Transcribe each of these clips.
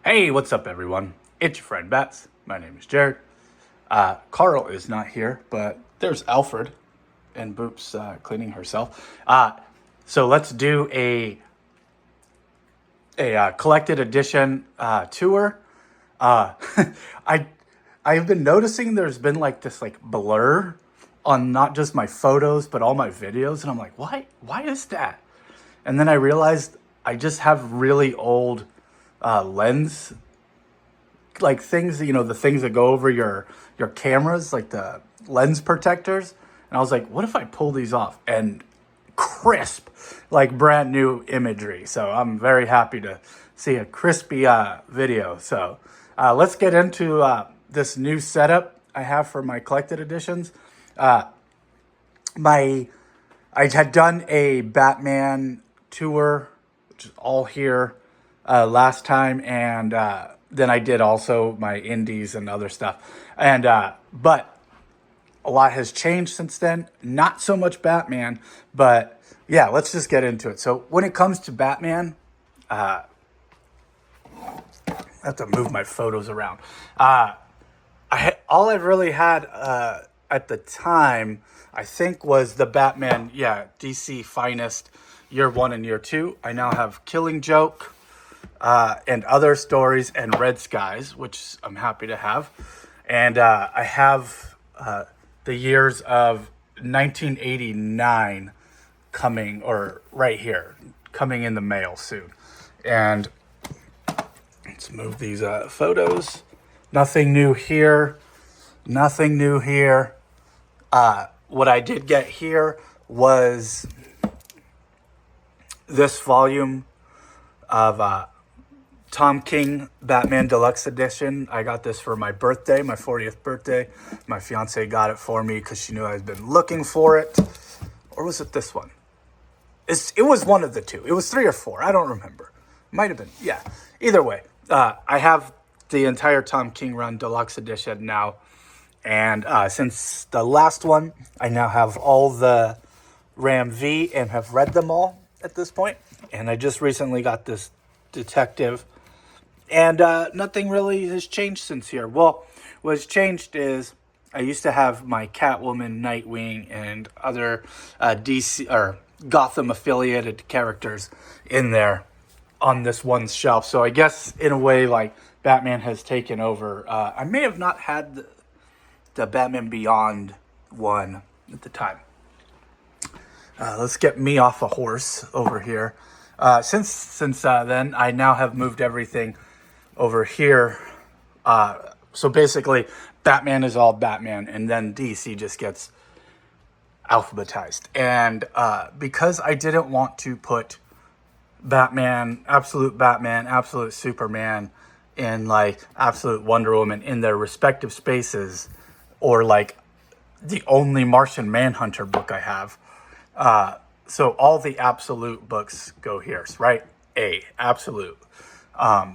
Hey, what's up, everyone? It's your friend Bats. My name is Jared. Carl is not here, but there's Alfred and Boop's cleaning herself. So let's do a collected edition tour. Uh, I I've been noticing there's been like this like blur on not just my photos but all my videos, and I'm like, why is that? And then I realized I just have really old lens like things, the things that go over your cameras, like the lens protectors. And I was like, what if I pull these off? And crisp, like brand new imagery. So I'm very happy to see a crispy video. So let's get into this new setup I have for my collected editions. My I had done a Batman tour, which is all here last time, and then I did also my indies and other stuff. And but a lot has changed since then. Not so much Batman, but yeah, let's just get into it. So when it comes to Batman, I have to move my photos around. All I've really had at the time, I think, was the Batman, DC Finest Year 1 and Year 2. I now have Killing Joke and Other Stories and Red Skies, which I'm happy to have. And I have the years of 1989 coming, or right here, coming in the mail soon. And let's move these photos. Nothing new here. Nothing new here. What I did get here was this volume of Tom King Batman Deluxe Edition. I got this for my birthday, my 40th birthday. My fiance got it for me because she knew I'd been looking for it. Or was it this one? It was one of the two. It was 3 or 4. I don't remember. Might have been. Yeah. Either way, I have the entire Tom King Run Deluxe Edition now. And since the last one, I now have all the Ram V and have read them all at this point. And I just recently got this Detective. And nothing really has changed since here. Well, what's changed is I used to have my Catwoman, Nightwing, and other DC or Gotham affiliated characters in there on this one shelf. So I guess in a way, like, Batman has taken over. I may have not had the Batman Beyond one at the time. Let's get me off a horse over here. Since then, I now have moved everything over here. So basically, Batman is all Batman, and then DC just gets alphabetized. And because I didn't want to put Batman, Absolute Superman, and like Absolute Wonder Woman in their respective spaces, or like the only Martian Manhunter book I have. So all the Absolute books go here, right? Absolute.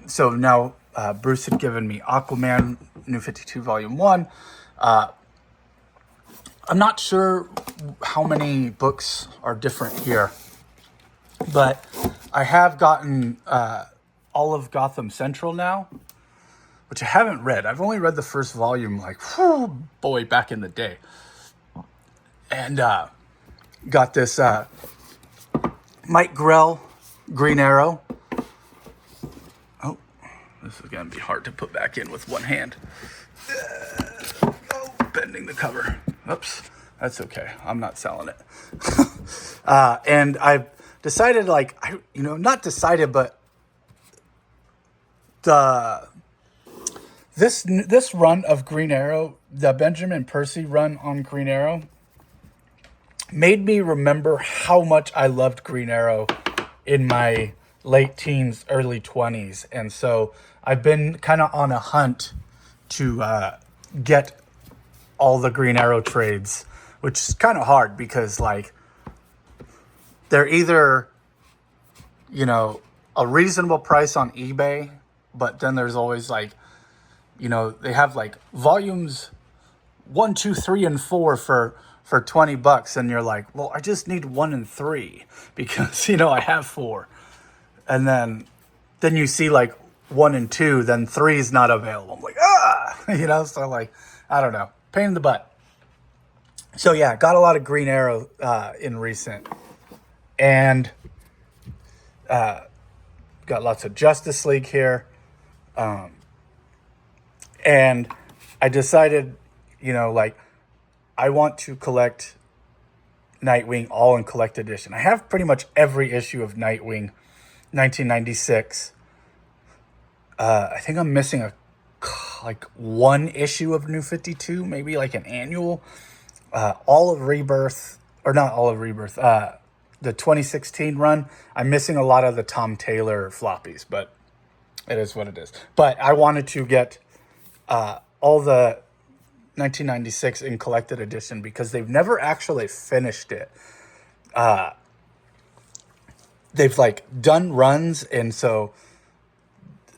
So now Bruce had given me Aquaman, New 52, Volume 1. I'm not sure how many books are different here, but I have gotten all of Gotham Central now, which I haven't read. I've only read the first volume, like, back in the day. And got this Mike Grell Green Arrow. Oh, this is going to be hard to put back in with one hand. Bending the cover. Oops, that's okay. I'm not selling it. And I've decided, not decided, but this run of Green Arrow, the Benjamin Percy run on Green Arrow, made me remember how much I loved Green Arrow in my late teens, early 20s. And so I've been kind of on a hunt to get all the Green Arrow trades, which is kind of hard because, like, they're either, a reasonable price on eBay, but then there's always, like, they have, like, volumes 1, 2, 3, and 4 for $20, and you're like, well, I just need 1 and 3 because I have 4, and then you see, like, 1 and 2, then 3 is not available. I'm like, so like, I don't know, pain in the butt. So yeah, got a lot of Green Arrow in recent, and got lots of Justice League here, and I decided, like, I want to collect Nightwing all in collect edition. I have pretty much every issue of Nightwing 1996. I think I'm missing one issue of New 52, maybe like an annual. All of Rebirth, or not all of Rebirth, the 2016 run. I'm missing a lot of the Tom Taylor floppies, but it is what it is. But I wanted to get all the 1996 in collected edition because they've never actually finished it. They've like done runs, and so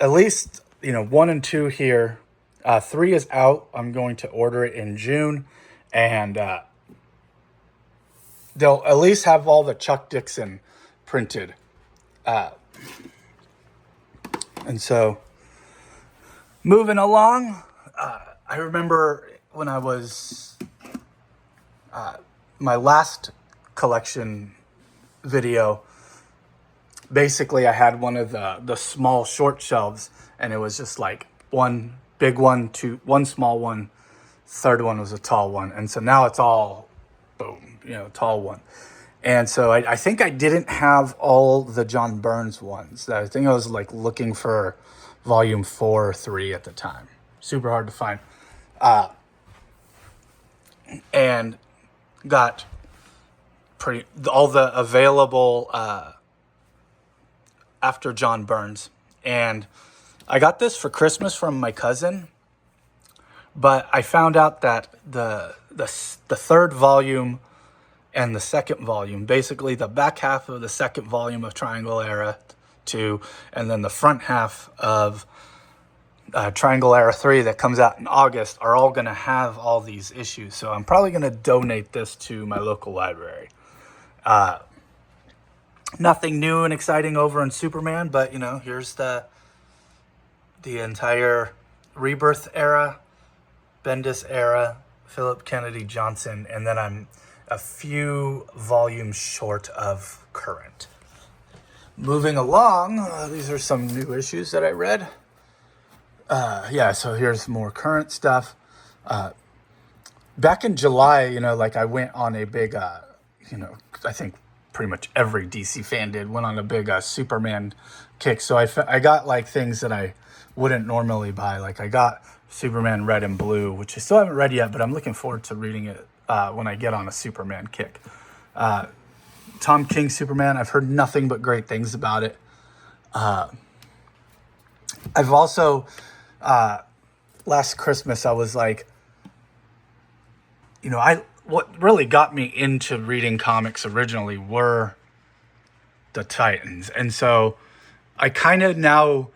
at least 1 and 2 here. 3 is out. I'm going to order it in June, and they'll at least have all the Chuck Dixon printed. And so moving along, I remember when I was my last collection video. Basically, I had one of the small short shelves, and it was just like one big one, one small one, third one was a tall one. And so now it's all, boom, tall one. And so I think I didn't have all the John Burns ones. I think I was like looking for volume 4 or 3 at the time. Super hard to find. And got all the available after John Burns. And I got this for Christmas from my cousin, but I found out that the third volume and the second volume, basically the back half of the second volume of Triangle Era 2, and then the front half of Triangle Era 3 that comes out in August, are all going to have all these issues. So I'm probably going to donate this to my local library. Nothing new and exciting over in Superman, but here's the entire Rebirth era, Bendis era, Philip Kennedy Johnson, and then I'm a few volumes short of current. Moving along, these are some new issues that I read. So here's more current stuff. Back in July, I went on a big, I think pretty much every DC fan went on a big Superman kick. So I got like things that I wouldn't normally buy. Like I got Superman Red and Blue, which I still haven't read yet, but I'm looking forward to reading it when I get on a Superman kick. Tom King Superman, I've heard nothing but great things about it. I've also, last Christmas, I was like, what really got me into reading comics originally were the Titans. And so I kind of now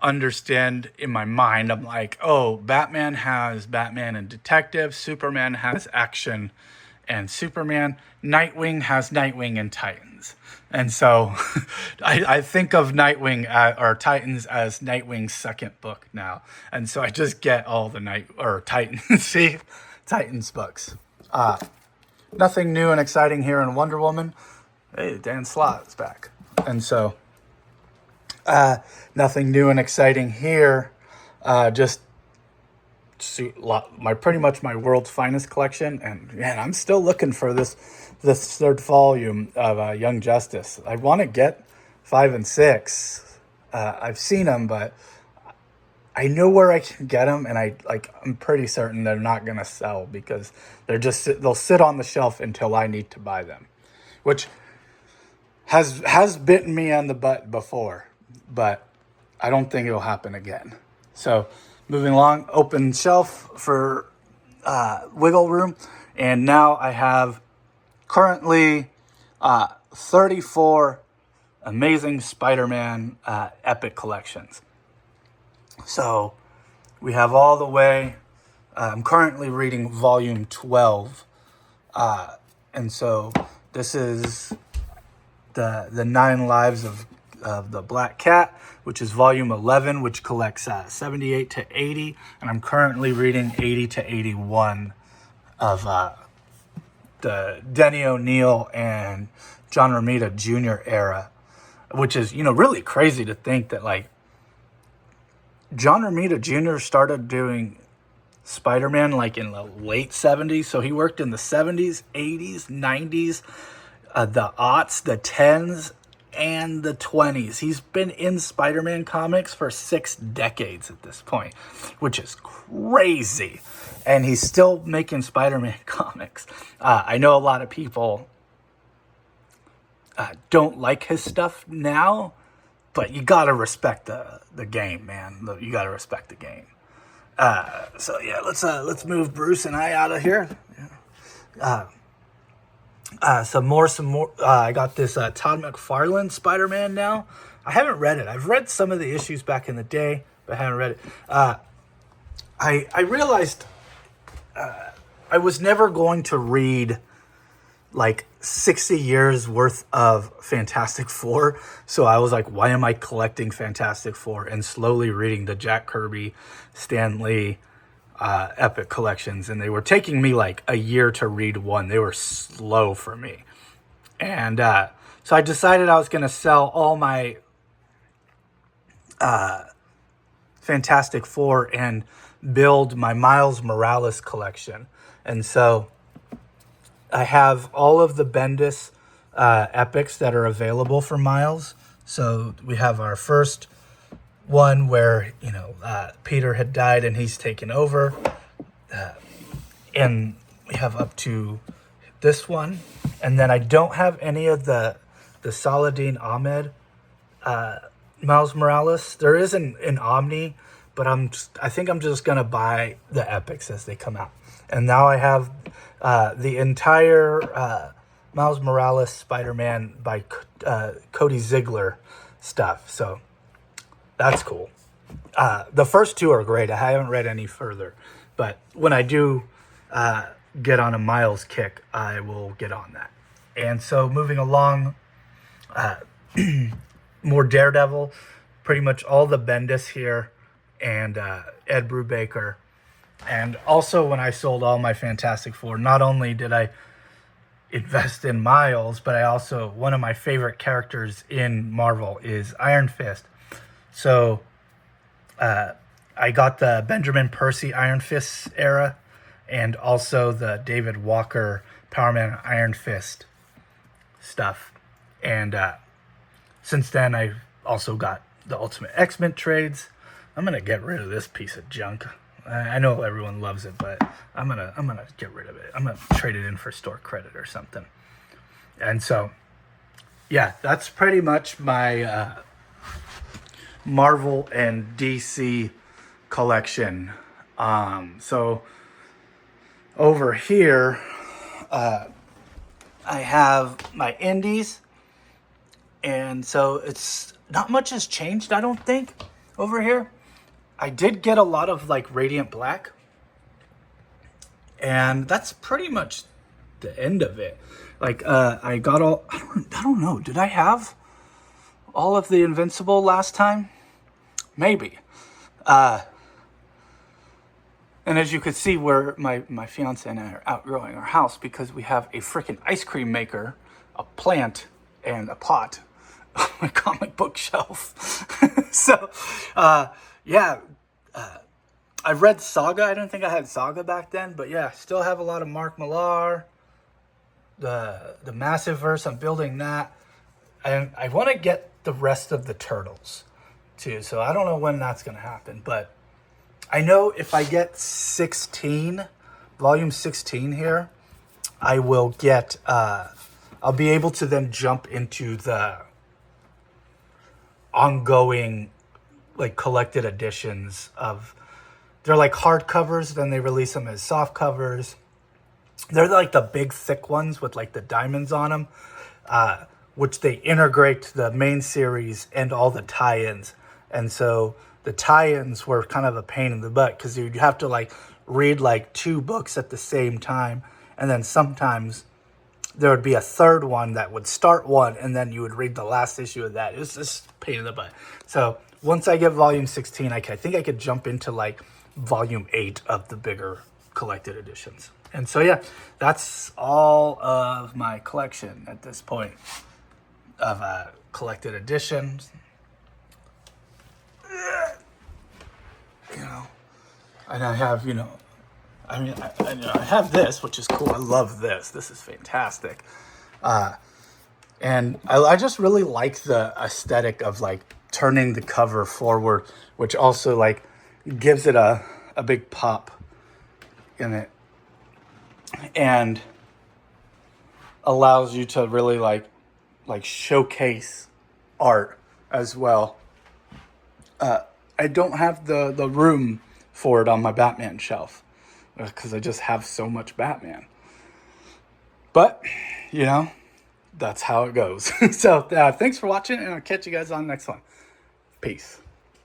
understand in my mind, I'm like, oh, Batman has Batman and Detective, Superman has Action and Superman, Nightwing has Nightwing and Titans. And so I think of Nightwing or Titans as Nightwing's second book now. And so I just get all the Titans books. Nothing new and exciting here in Wonder Woman. Hey, Dan Slott is back. And so nothing new and exciting here. Just pretty much my world's finest collection. And man, I'm still looking for this third volume of Young Justice. I want to get 5 and 6. I've seen them, but I know where I can get them, and I'm pretty certain they're not gonna sell because they'll sit on the shelf until I need to buy them, which has bitten me on the butt before, but I don't think it'll happen again. So moving along, open shelf for wiggle room, and now I have currently 34 Amazing Spider-Man Epic Collections. So we have all the way, I'm currently reading volume 12. And so this is the 9 lives of of the Black Cat, which is volume 11, which collects 78 to 80. And I'm currently reading 80 to 81 of the Denny O'Neil and John Romita Jr. era, which is, really crazy to think that, like, John Romita Jr. started doing Spider-Man, like, in the late 70s. So he worked in the 70s, 80s, 90s, the aughts, the 10s, and the 20s. He's been in Spider-Man comics for 6 decades at this point, which is crazy. And he's still making Spider-Man comics. I know a lot of people don't like his stuff now, but you gotta respect the game, man. You gotta respect the game. So yeah, let's move Bruce and I out of here. Some more. I got this Todd McFarlane Spider-Man now. I haven't read it. I've read some of the issues back in the day, but I haven't read it. I realized I was never going to read like 60 years worth of Fantastic Four. So I was like, why am I collecting Fantastic Four and slowly reading the Jack Kirby, Stan Lee epic collections? And they were taking me like a year to read one. They were slow for me. And so I decided I was going to sell all my Fantastic Four and build my Miles Morales collection. And so I have all of the Bendis epics that are available for Miles. So we have our first one where, Peter had died and he's taken over. And we have up to this one. And then I don't have any of the Saladin Ahmed Miles Morales. There is an Omni, but I think I'm just going to buy the epics as they come out. And now I have the entire Miles Morales Spider-Man by Cody Ziegler stuff. So that's cool. The first two are great. I haven't read any further. But when I do get on a Miles kick, I will get on that. And so moving along, more Daredevil, pretty much all the Bendis here, and Ed Brubaker. And also when I sold all my Fantastic Four, not only did I invest in Miles, but I also, one of my favorite characters in Marvel is Iron Fist. So I got the Benjamin Percy Iron Fist era and also the David Walker Power Man Iron Fist stuff. And since then, I've also got the Ultimate X-Men trades. I'm going to get rid of this piece of junk. I know everyone loves it, but I'm gonna get rid of it. I'm gonna trade it in for store credit or something. And so, yeah, that's pretty much my Marvel and DC collection. So over here, I have my indies, and so it's not much has changed, I don't think, over here. I did get a lot of like Radiant Black, and that's pretty much the end of it. Like I got all, I don't know, did I have all of the Invincible last time? Maybe. And as you could see, where my fiance and I are outgrowing our house because we have a freaking ice cream maker, a plant, and a pot on my comic book shelf. So yeah, I read Saga. I didn't think I had Saga back then, but yeah, still have a lot of Mark Millar, the Massiveverse. I'm building that, and I want to get the rest of the Turtles too. So I don't know when that's going to happen, but I know if I get volume 16 here, I will get. I'll be able to then jump into the ongoing, like, collected editions of, they're like hardcovers, then they release them as soft covers. They're like the big thick ones with like the diamonds on them, which they integrate the main series and all the tie-ins. And so the tie-ins were kind of a pain in the butt because you'd have to like read like 2 books at the same time, and then sometimes there would be a third one that would start one, and then you would read the last issue of that. It was just a pain in the butt. So once I get volume 16, I think I could jump into like volume 8 of the bigger collected editions. And so yeah, that's all of my collection at this point of collected editions. You know, and I have, you know, I mean, I have this, which is cool. I love this. This is fantastic. And I just really like the aesthetic of like turning the cover forward, which also like gives it a big pop in it and allows you to really like showcase art as well. I don't have the room for it on my Batman shelf because I just have so much Batman. But, you know, that's how it goes. So thanks for watching, and I'll catch you guys on the next one. Peace.